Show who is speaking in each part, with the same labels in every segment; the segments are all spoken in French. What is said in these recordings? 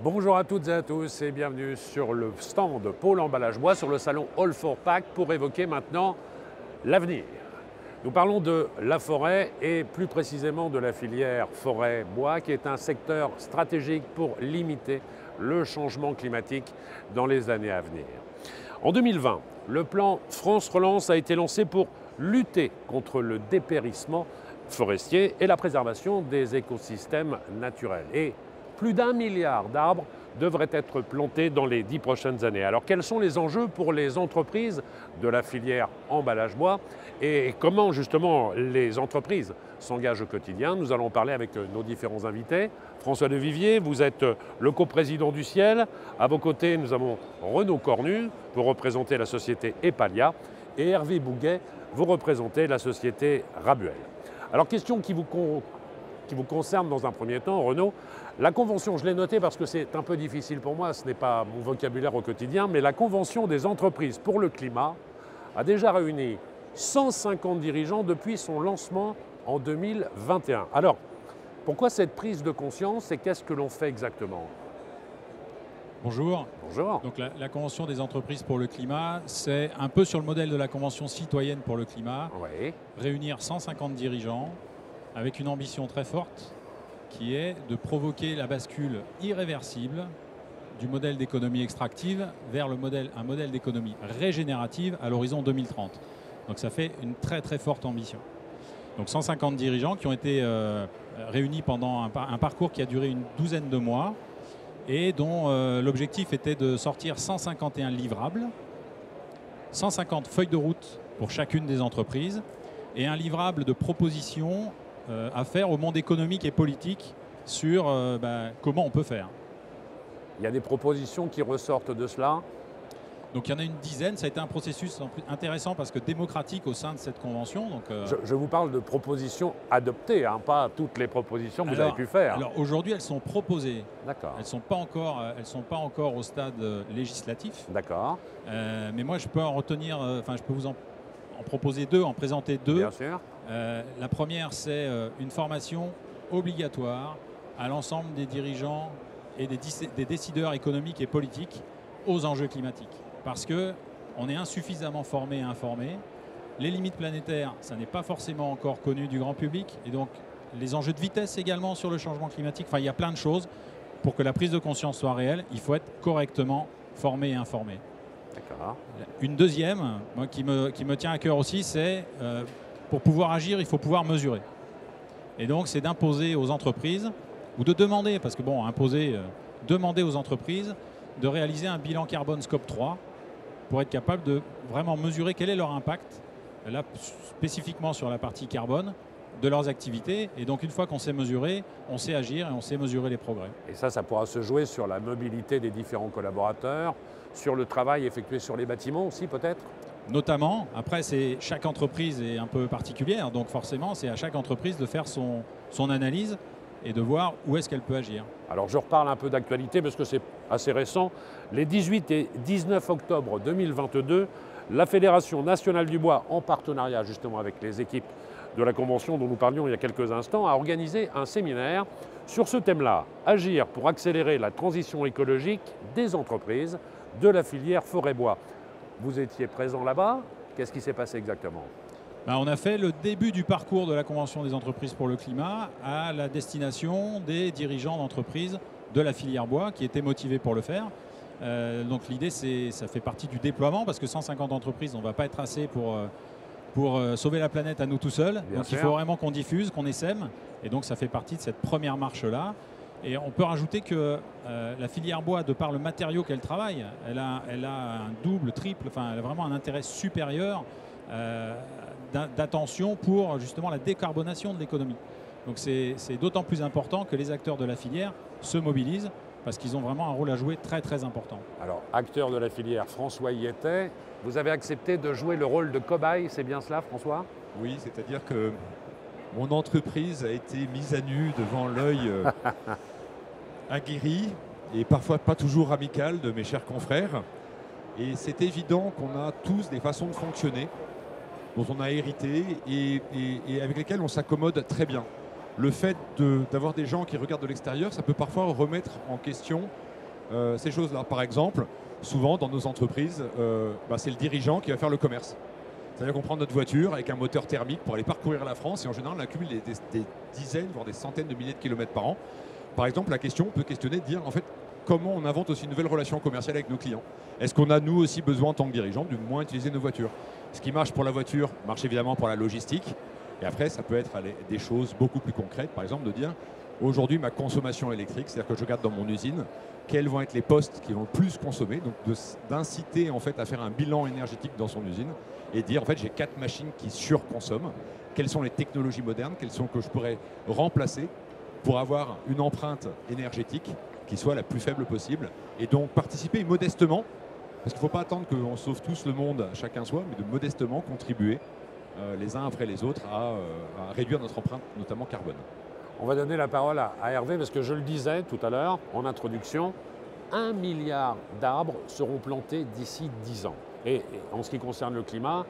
Speaker 1: Bonjour à toutes et à tous et bienvenue sur le stand Pôle Emballage Bois sur le salon All for Pack pour évoquer maintenant l'avenir. Nous parlons de la forêt et plus précisément de la filière forêt-bois qui est un secteur stratégique pour limiter le changement climatique dans les années à venir. En 2020, le plan France Relance a été lancé pour lutter contre le dépérissement forestier et la préservation des écosystèmes naturels. Et plus d'1 milliard d'arbres devraient être plantés dans les 10 prochaines années. Alors quels sont les enjeux pour les entreprises de la filière emballage bois et comment justement les entreprises s'engagent au quotidien? Nous allons en parler avec nos différents invités. François de Vivier, vous êtes le coprésident du Ciel. À vos côtés, nous avons Renaud Cornu, vous représentez la société Epalia, et Hervé Bouguet, vous représentez la société Rabuel. Alors question qui vous concerne dans un premier temps, Renaud. La convention, je l'ai notée parce que c'est un peu difficile pour moi, ce n'est pas mon vocabulaire au quotidien, mais la convention des entreprises pour le climat a déjà réuni 150 dirigeants depuis son lancement en 2021. Alors, pourquoi cette prise de conscience et qu'est-ce que l'on fait exactement?
Speaker 2: Bonjour.
Speaker 1: Bonjour.
Speaker 2: Donc la Convention des entreprises pour le climat, c'est un peu sur le modèle de la Convention citoyenne pour le climat,
Speaker 1: Oui.
Speaker 2: réunir 150 dirigeants avec une ambition très forte qui est de provoquer la bascule irréversible du modèle d'économie extractive vers un modèle d'économie régénérative à l'horizon 2030. Donc ça fait une très très forte ambition. Donc 150 dirigeants qui ont été réunis pendant un parcours qui a duré une douzaine de mois et dont l'objectif était de sortir 151 livrables, 150 feuilles de route pour chacune des entreprises et un livrable de propositions à faire au monde économique et politique sur comment on peut faire.
Speaker 1: Il y a des propositions qui ressortent de cela.
Speaker 2: Donc il y en a une dizaine, ça a été un processus intéressant parce que démocratique au sein de cette convention. Donc,
Speaker 1: je vous parle de propositions adoptées, hein, pas toutes les propositions que vous avez pu faire.
Speaker 2: Alors aujourd'hui elles sont proposées.
Speaker 1: D'accord.
Speaker 2: Elles sont pas encore au stade législatif.
Speaker 1: D'accord.
Speaker 2: Mais moi je peux en retenir, je peux vous en proposer deux, en présenter deux.
Speaker 1: Bien sûr.
Speaker 2: La première, c'est une formation obligatoire à l'ensemble des dirigeants et des décideurs économiques et politiques aux enjeux climatiques. Parce qu'on est insuffisamment formé et informé. Les limites planétaires, ça n'est pas forcément encore connu du grand public. Et donc, les enjeux de vitesse également sur le changement climatique. Enfin, il y a plein de choses. Pour que la prise de conscience soit réelle, il faut être correctement formé et informé.
Speaker 1: D'accord.
Speaker 2: Une deuxième, moi, qui me tient à cœur aussi, c'est pour pouvoir agir, il faut pouvoir mesurer. Et donc, c'est d'imposer aux entreprises, ou de demander, parce que bon, demander aux entreprises de réaliser un bilan carbone scope 3 pour être capable de vraiment mesurer quel est leur impact, là, spécifiquement sur la partie carbone, de leurs activités. Et donc, une fois qu'on sait mesurer, on sait agir et on sait mesurer les progrès.
Speaker 1: Et ça pourra se jouer sur la mobilité des différents collaborateurs, sur le travail effectué sur les bâtiments aussi peut-être?
Speaker 2: Notamment, après, chaque entreprise est un peu particulière, donc forcément, c'est à chaque entreprise de faire son analyse et de voir où est-ce qu'elle peut agir.
Speaker 1: Alors je reparle un peu d'actualité parce que c'est assez récent. Les 18 et 19 octobre 2022, la Fédération nationale du bois, en partenariat justement avec les équipes de la Convention dont nous parlions il y a quelques instants, a organisé un séminaire sur ce thème-là, agir pour accélérer la transition écologique des entreprises de la filière forêt-bois. Vous étiez présent là-bas, qu'est-ce qui s'est passé exactement?
Speaker 2: On a fait le début du parcours de la Convention des entreprises pour le climat à la destination des dirigeants d'entreprises de la filière bois qui étaient motivés pour le faire. Donc l'idée, ça fait partie du déploiement parce que 150 entreprises, on ne va pas être assez pour sauver la planète à nous tout seuls.
Speaker 1: Bien
Speaker 2: donc
Speaker 1: sûr.
Speaker 2: il faut vraiment qu'on diffuse, qu'on essaime. Et donc ça fait partie de cette première marche-là. Et on peut rajouter que la filière bois, de par le matériau qu'elle travaille, elle a un double, triple, elle a vraiment un intérêt supérieur d'attention pour justement la décarbonation de l'économie. Donc c'est d'autant plus important que les acteurs de la filière se mobilisent parce qu'ils ont vraiment un rôle à jouer très très important.
Speaker 1: Alors, acteur de la filière, François y était. Vous avez accepté de jouer le rôle de cobaye, c'est bien cela, François?
Speaker 3: Oui, c'est-à-dire que mon entreprise a été mise à nu devant l'œil aguerri et parfois pas toujours amical de mes chers confrères. Et c'est évident qu'on a tous des façons de fonctionner dont on a hérité et avec lesquelles on s'accommode très bien. Le fait d'avoir des gens qui regardent de l'extérieur, ça peut parfois remettre en question ces choses-là. Par exemple, souvent dans nos entreprises, c'est le dirigeant qui va faire le commerce. C'est-à-dire qu'on prend notre voiture avec un moteur thermique pour aller parcourir la France et en général on accumule des dizaines, voire des centaines de milliers de kilomètres par an. Par exemple, la question, on peut questionner, de dire en fait comment on invente aussi une nouvelle relation commerciale avec nos clients. Est-ce qu'on a nous aussi besoin en tant que dirigeant de moins utiliser nos voitures? Ce qui marche pour la voiture marche évidemment pour la logistique. Et après, ça peut être des choses beaucoup plus concrètes. Par exemple, de dire aujourd'hui ma consommation électrique, c'est-à-dire que je regarde dans mon usine quels vont être les postes qui vont le plus consommer, donc d'inciter en fait à faire un bilan énergétique dans son usine et dire en fait j'ai 4 machines qui surconsomment. Quelles sont les technologies modernes, quelles sont que je pourrais remplacer pour avoir une empreinte énergétique qui soit la plus faible possible et donc participer modestement, parce qu'il ne faut pas attendre qu'on sauve tous le monde chacun soi, mais de modestement contribuer les uns après les autres à réduire notre empreinte, notamment carbone.
Speaker 1: On va donner la parole à Hervé, parce que je le disais tout à l'heure en introduction, 1 milliard d'arbres seront plantés d'ici 10 ans. Et en ce qui concerne le climat,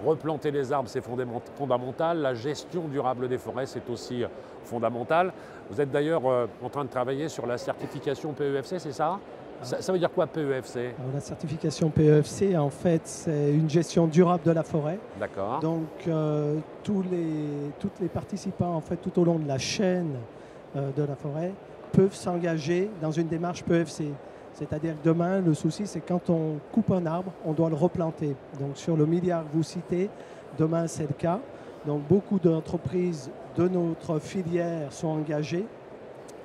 Speaker 1: replanter les arbres, c'est fondamental. La gestion durable des forêts, c'est aussi fondamental. Vous êtes d'ailleurs en train de travailler sur la certification PEFC, c'est ça? Ça veut dire quoi PEFC?
Speaker 4: Alors, la certification PEFC, en fait, c'est une gestion durable de la forêt.
Speaker 1: D'accord.
Speaker 4: Donc, tous les participants, en fait, tout au long de la chaîne de la forêt, peuvent s'engager dans une démarche PEFC. C'est-à-dire que demain, le souci, c'est quand on coupe un arbre, on doit le replanter. Donc, sur le milliard que vous citez, demain, c'est le cas. Donc, beaucoup d'entreprises de notre filière sont engagées.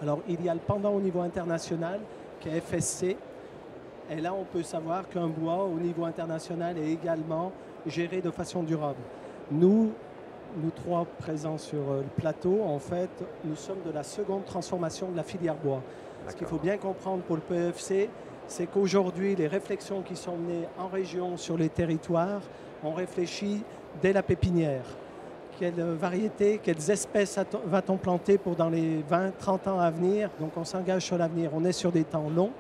Speaker 4: Alors, il y a le pendant au niveau international, qui est FSC. Et là, on peut savoir qu'un bois, au niveau international, est également géré de façon durable. Nous trois présents sur le plateau, en fait, nous sommes de la seconde transformation de la filière bois. Ce qu'il faut bien comprendre pour le PEFC, c'est qu'aujourd'hui, les réflexions qui sont menées en région sur les territoires, on réfléchit dès la pépinière. Quelles variétés, quelles espèces va-t-on planter pour dans les 20-30 ans à venir? Donc on s'engage sur l'avenir, on est sur des temps longs.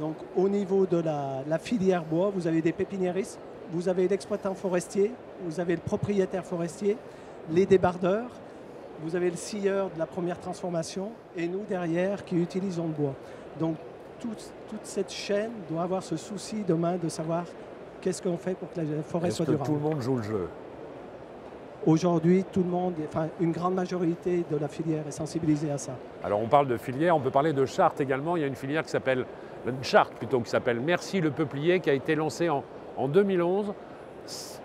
Speaker 4: Donc au niveau de la filière bois, vous avez des pépiniéristes, vous avez l'exploitant forestier, vous avez le propriétaire forestier, les débardeurs, vous avez le scieur de la première transformation et nous derrière qui utilisons le bois. Donc toute cette chaîne doit avoir ce souci demain de savoir qu'est-ce qu'on fait pour que la forêt soit durable.
Speaker 1: Est-ce que tout le monde joue le jeu?
Speaker 4: Aujourd'hui, tout le monde, enfin une grande majorité de la filière est sensibilisée à ça.
Speaker 1: Alors on parle de filière, on peut parler de charte également. Il y a une filière qui s'appelle, une charte plutôt, qui s'appelle Merci le peuplier, qui a été lancée en 2011.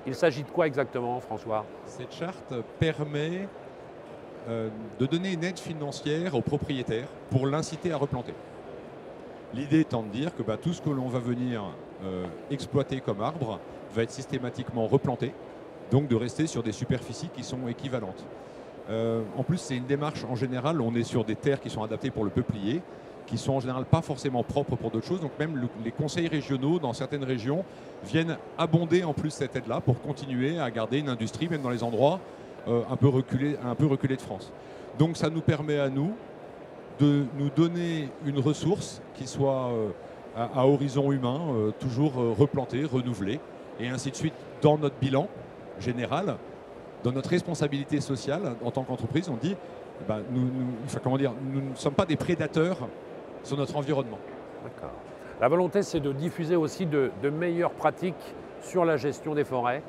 Speaker 1: Il s'agit de quoi exactement, François?
Speaker 3: Cette charte permet de donner une aide financière aux propriétaires pour l'inciter à replanter. L'idée étant de dire que tout ce que l'on va venir exploiter comme arbre va être systématiquement replanté, donc de rester sur des superficies qui sont équivalentes. En plus, c'est une démarche en général, on est sur des terres qui sont adaptées pour le peuplier, qui sont en général pas forcément propres pour d'autres choses. Donc même les conseils régionaux dans certaines régions viennent abonder en plus cette aide-là pour continuer à garder une industrie, même dans les endroits un peu reculés de France. Donc ça nous permet à nous de nous donner une ressource qui soit à horizon humain, toujours replantée, renouvelée, et ainsi de suite dans notre bilan général, dans notre responsabilité sociale en tant qu'entreprise, on dit nous ne sommes pas des prédateurs sur notre environnement.
Speaker 1: D'accord. La volonté, c'est de diffuser aussi de meilleures pratiques sur la gestion des forêts.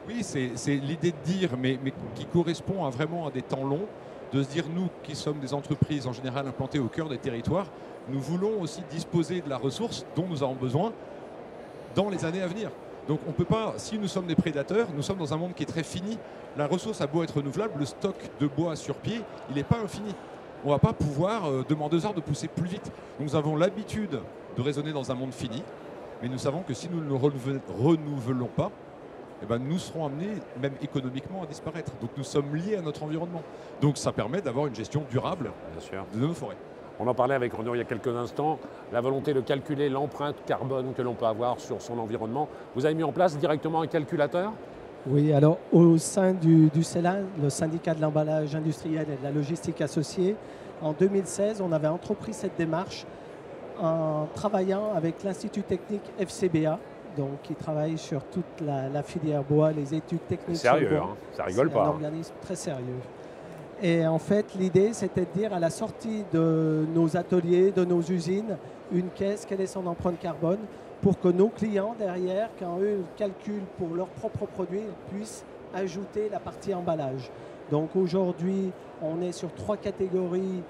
Speaker 3: Oui, c'est l'idée de dire, mais qui correspond vraiment à des temps longs, de se dire, nous qui sommes des entreprises en général implantées au cœur des territoires, nous voulons aussi disposer de la ressource dont nous avons besoin dans les années à venir. Donc on ne peut pas, si nous sommes des prédateurs, nous sommes dans un monde qui est très fini. La ressource a beau être renouvelable, le stock de bois sur pied, il n'est pas infini. On ne va pas pouvoir demander aux arbres de pousser plus vite. Donc nous avons l'habitude de raisonner dans un monde fini, mais nous savons que si nous ne le renouvelons pas, nous serons amenés, même économiquement, à disparaître. Donc nous sommes liés à notre environnement. Donc ça permet d'avoir une gestion durable de nos forêts.
Speaker 1: On en parlait avec Renaud il y a quelques instants, la volonté de calculer l'empreinte carbone que l'on peut avoir sur son environnement. Vous avez mis en place directement un calculateur?
Speaker 4: Oui, alors au sein du CELA, le syndicat de l'emballage industriel et de la logistique associée, en 2016, on avait entrepris cette démarche en travaillant avec l'Institut technique FCBA, donc qui travaille sur toute la filière bois, les études techniques.
Speaker 1: Sérieux,
Speaker 4: sur le bois.
Speaker 1: Ça rigole pas.
Speaker 4: C'est un organisme très sérieux. Et en fait, l'idée, c'était de dire à la sortie de nos ateliers, de nos usines, une caisse, quelle est son empreinte carbone, pour que nos clients, derrière, quand eux calculent pour leurs propres produits, ils puissent ajouter la partie emballage. Donc aujourd'hui, on est sur 3 catégories,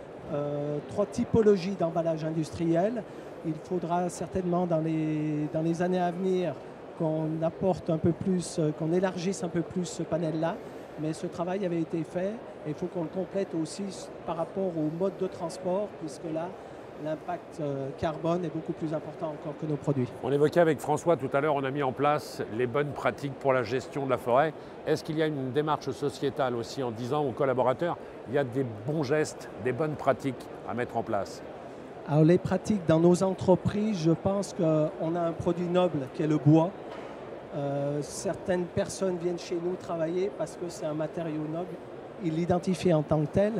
Speaker 4: 3 typologies d'emballage industriel. Il faudra certainement dans les années à venir qu'on apporte un peu plus, qu'on élargisse un peu plus ce panel-là. Mais ce travail avait été fait et il faut qu'on le complète aussi par rapport au mode de transport, puisque là, l'impact carbone est beaucoup plus important encore que nos produits.
Speaker 1: On évoquait avec François tout à l'heure, on a mis en place les bonnes pratiques pour la gestion de la forêt. Est-ce qu'il y a une démarche sociétale aussi en disant aux collaborateurs, il y a des bons gestes, des bonnes pratiques à mettre en place?
Speaker 4: Alors les pratiques dans nos entreprises, je pense qu'on a un produit noble qui est le bois. Certaines personnes viennent chez nous travailler parce que c'est un matériau noble. Ils l'identifient en tant que tel.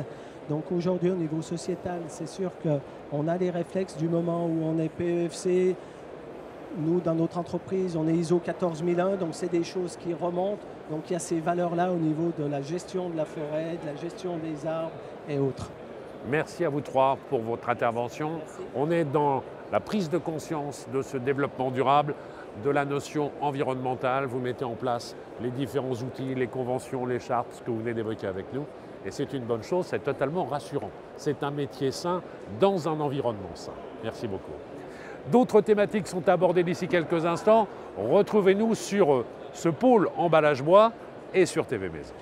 Speaker 4: Donc aujourd'hui, au niveau sociétal, c'est sûr qu'on a les réflexes du moment où on est PEFC. Nous, dans notre entreprise, on est ISO 14001, donc c'est des choses qui remontent. Donc il y a ces valeurs-là au niveau de la gestion de la forêt, de la gestion des arbres et autres.
Speaker 1: Merci à vous 3 pour votre intervention.
Speaker 4: Merci.
Speaker 1: On est dans la prise de conscience de ce développement durable, de la notion environnementale. Vous mettez en place les différents outils, les conventions, les chartes, ce que vous venez d'évoquer avec nous. Et c'est une bonne chose, c'est totalement rassurant. C'est un métier sain dans un environnement sain. Merci beaucoup. D'autres thématiques sont abordées d'ici quelques instants. Retrouvez-nous sur ce pôle emballage bois et sur TV Maison.